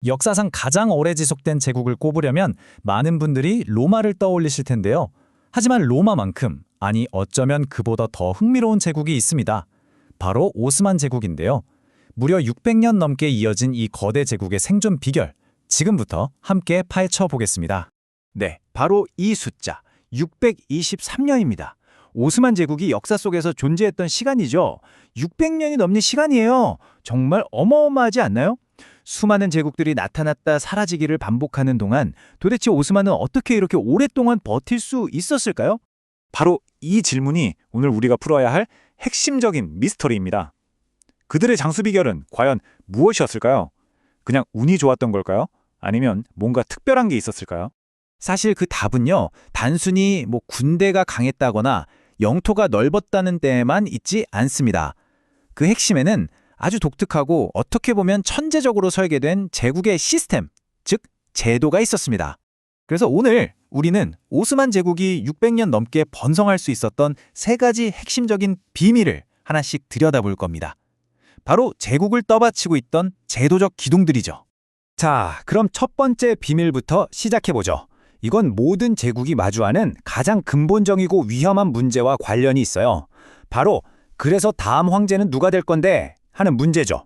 역사상 가장 오래 지속된 제국을 꼽으려면 많은 분들이 로마를 떠올리실 텐데요. 하지만 로마만큼, 아니 어쩌면 그보다 더 흥미로운 제국이 있습니다. 바로 오스만 제국인데요. 무려 600년 넘게 이어진 이 거대 제국의 생존 비결, 지금부터 함께 파헤쳐 보겠습니다. 네, 바로 이 숫자 623년입니다. 오스만 제국이 역사 속에서 존재했던 시간이죠. 600년이 넘는 시간이에요. 정말 어마어마하지 않나요? 수많은 제국들이 나타났다 사라지기를 반복하는 동안 도대체 오스만은 어떻게 이렇게 오랫동안 버틸 수 있었을까요? 바로 이 질문이 오늘 우리가 풀어야 할 핵심적인 미스터리입니다. 그들의 장수 비결은 과연 무엇이었을까요? 그냥 운이 좋았던 걸까요? 아니면 뭔가 특별한 게 있었을까요? 사실 그 답은요, 단순히 군대가 강했다거나 영토가 넓었다는 데에만 있지 않습니다. 그 핵심에는 아주 독특하고 어떻게 보면 천재적으로 설계된 제국의 시스템, 즉 제도가 있었습니다. 그래서 오늘 우리는 오스만 제국이 600년 넘게 번성할 수 있었던 세 가지 핵심적인 비밀을 하나씩 들여다볼 겁니다. 바로 제국을 떠받치고 있던 제도적 기둥들이죠. 자, 그럼 첫 번째 비밀부터 시작해보죠. 이건 모든 제국이 마주하는 가장 근본적이고 위험한 문제와 관련이 있어요. 바로 그래서 다음 황제는 누가 될 건데 하는 문제죠.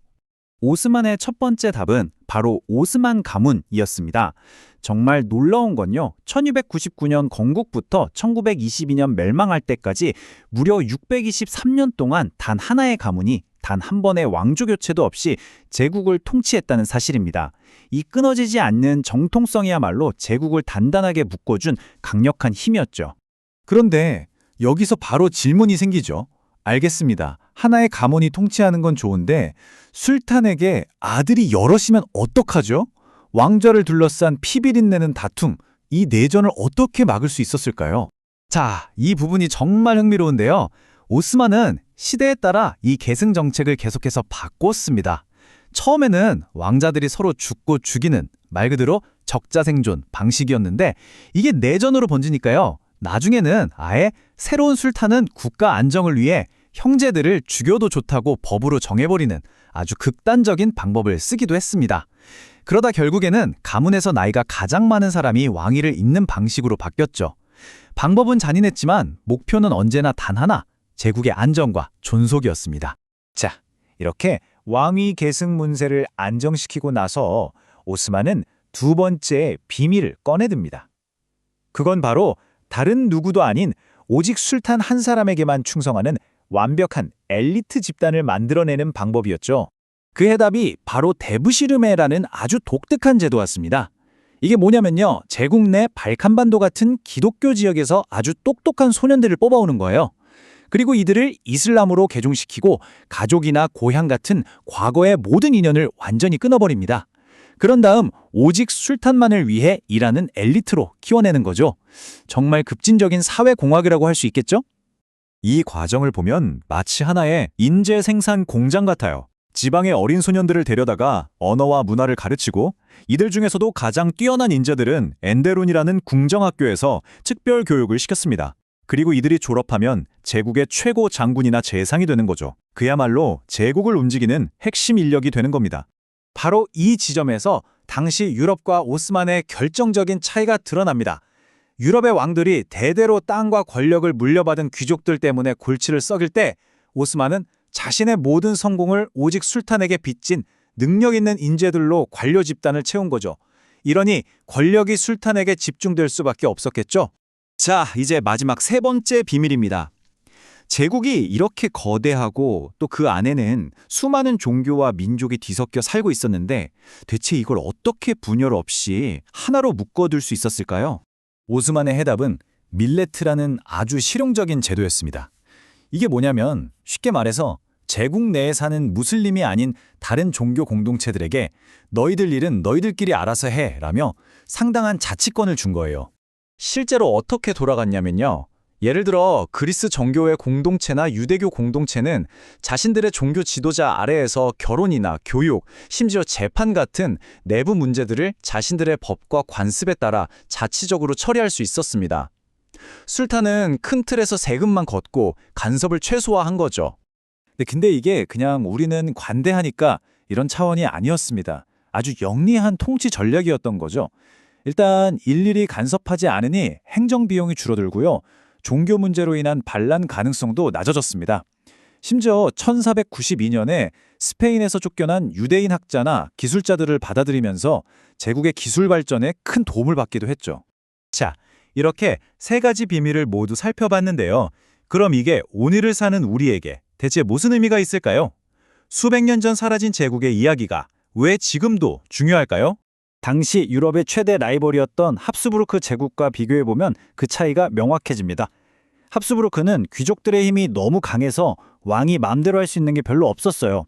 오스만의 첫 번째 답은 바로 오스만 가문이었습니다. 정말 놀라운 건요, 1299년 건국부터 1922년 멸망할 때까지 무려 623년 동안 단 하나의 가문이 단 한 번의 왕조 교체도 없이 제국을 통치했다는 사실입니다. 이 끊어지지 않는 정통성이야말로 제국을 단단하게 묶어준 강력한 힘이었죠. 그런데 여기서 바로 질문이 생기죠. 알겠습니다. 하나의 가문이 통치하는 건 좋은데 술탄에게 아들이 여럿이면 어떡하죠? 왕좌를 둘러싼 피비린내는 다툼, 이 내전을 어떻게 막을 수 있었을까요? 자, 이 부분이 정말 흥미로운데요. 오스만은 시대에 따라 이 계승 정책을 계속해서 바꿨습니다. 처음에는 왕자들이 서로 죽고 죽이는 말 그대로 적자생존 방식이었는데 이게 내전으로 번지니까요. 나중에는 아예 새로운 술탄은 국가 안정을 위해 형제들을 죽여도 좋다고 법으로 정해버리는 아주 극단적인 방법을 쓰기도 했습니다. 그러다 결국에는 가문에서 나이가 가장 많은 사람이 왕위를 잇는 방식으로 바뀌었죠. 방법은 잔인했지만 목표는 언제나 단 하나, 제국의 안정과 존속이었습니다. 자, 이렇게 왕위 계승 문제를 안정시키고 나서 오스만은 두 번째 비밀을 꺼내듭니다. 그건 바로 다른 누구도 아닌 오직 술탄 한 사람에게만 충성하는 완벽한 엘리트 집단을 만들어내는 방법이었죠. 그 해답이 바로 데부시르메라는 아주 독특한 제도였습니다. 이게 뭐냐면요, 제국 내 발칸반도 같은 기독교 지역에서 아주 똑똑한 소년들을 뽑아오는 거예요. 그리고 이들을 이슬람으로 개종시키고 가족이나 고향 같은 과거의 모든 인연을 완전히 끊어버립니다. 그런 다음 오직 술탄만을 위해 일하는 엘리트로 키워내는 거죠. 정말 급진적인 사회공학이라고 할 수 있겠죠? 이 과정을 보면 마치 하나의 인재 생산 공장 같아요. 지방의 어린 소년들을 데려다가 언어와 문화를 가르치고 이들 중에서도 가장 뛰어난 인재들은 엔데론이라는 궁정학교에서 특별 교육을 시켰습니다. 그리고 이들이 졸업하면 제국의 최고 장군이나 재상이 되는 거죠. 그야말로 제국을 움직이는 핵심 인력이 되는 겁니다. 바로 이 지점에서 당시 유럽과 오스만의 결정적인 차이가 드러납니다. 유럽의 왕들이 대대로 땅과 권력을 물려받은 귀족들 때문에 골치를 썩일 때 오스만은 자신의 모든 성공을 오직 술탄에게 빚진 능력 있는 인재들로 관료 집단을 채운 거죠. 이러니 권력이 술탄에게 집중될 수밖에 없었겠죠. 자, 이제 마지막 세 번째 비밀입니다. 제국이 이렇게 거대하고 또 그 안에는 수많은 종교와 민족이 뒤섞여 살고 있었는데 대체 이걸 어떻게 분열 없이 하나로 묶어둘 수 있었을까요? 오스만의 해답은 밀레트라는 아주 실용적인 제도였습니다. 이게 뭐냐면 쉽게 말해서 제국 내에 사는 무슬림이 아닌 다른 종교 공동체들에게 너희들 일은 너희들끼리 알아서 해 라며 상당한 자치권을 준 거예요. 실제로 어떻게 돌아갔냐면요. 예를 들어 그리스 정교회 공동체나 유대교 공동체는 자신들의 종교 지도자 아래에서 결혼이나 교육, 심지어 재판 같은 내부 문제들을 자신들의 법과 관습에 따라 자치적으로 처리할 수 있었습니다. 술탄은 큰 틀에서 세금만 걷고 간섭을 최소화한 거죠. 근데 이게 그냥 우리는 관대하니까 이런 차원이 아니었습니다. 아주 영리한 통치 전략이었던 거죠. 일단 일일이 간섭하지 않으니 행정 비용이 줄어들고요. 종교 문제로 인한 반란 가능성도 낮아졌습니다. 심지어 1492년에 스페인에서 쫓겨난 유대인 학자나 기술자들을 받아들이면서 제국의 기술 발전에 큰 도움을 받기도 했죠. 자, 이렇게 세 가지 비밀을 모두 살펴봤는데요. 그럼 이게 오늘을 사는 우리에게 대체 무슨 의미가 있을까요? 수백 년 전 사라진 제국의 이야기가 왜 지금도 중요할까요? 당시 유럽의 최대 라이벌이었던 합스부르크 제국과 비교해보면 그 차이가 명확해집니다. 합스부르크는 귀족들의 힘이 너무 강해서 왕이 마음대로 할 수 있는 게 별로 없었어요.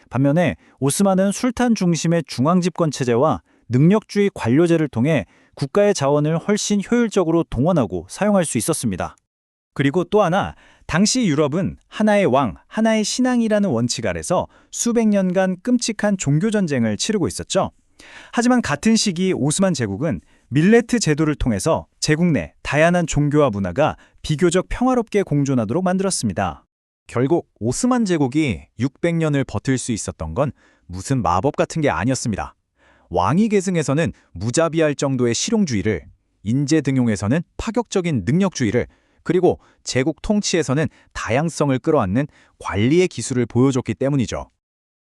반면에 오스만은 술탄 중심의 중앙집권 체제와 능력주의 관료제를 통해 국가의 자원을 훨씬 효율적으로 동원하고 사용할 수 있었습니다. 그리고 또 하나, 당시 유럽은 하나의 왕, 하나의 신앙이라는 원칙 아래서 수백 년간 끔찍한 종교전쟁을 치르고 있었죠. 하지만 같은 시기 오스만 제국은 밀레트 제도를 통해서 제국 내 다양한 종교와 문화가 비교적 평화롭게 공존하도록 만들었습니다. 결국 오스만 제국이 600년을 버틸 수 있었던 건 무슨 마법 같은 게 아니었습니다. 왕위 계승에서는 무자비할 정도의 실용주의를, 인재 등용에서는 파격적인 능력주의를, 그리고 제국 통치에서는 다양성을 끌어안는 관리의 기술을 보여줬기 때문이죠.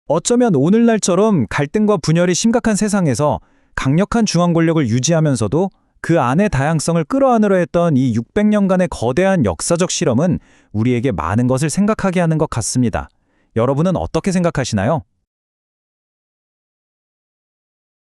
어쩌면 오늘날처럼 갈등과 분열이 심각한 세상에서 강력한 중앙 권력을 유지하면서도 그 안의 다양성을 끌어안으려 했던 이 600년간의 거대한 역사적 실험은 우리에게 많은 것을 생각하게 하는 것 같습니다. 여러분은 어떻게 생각하시나요?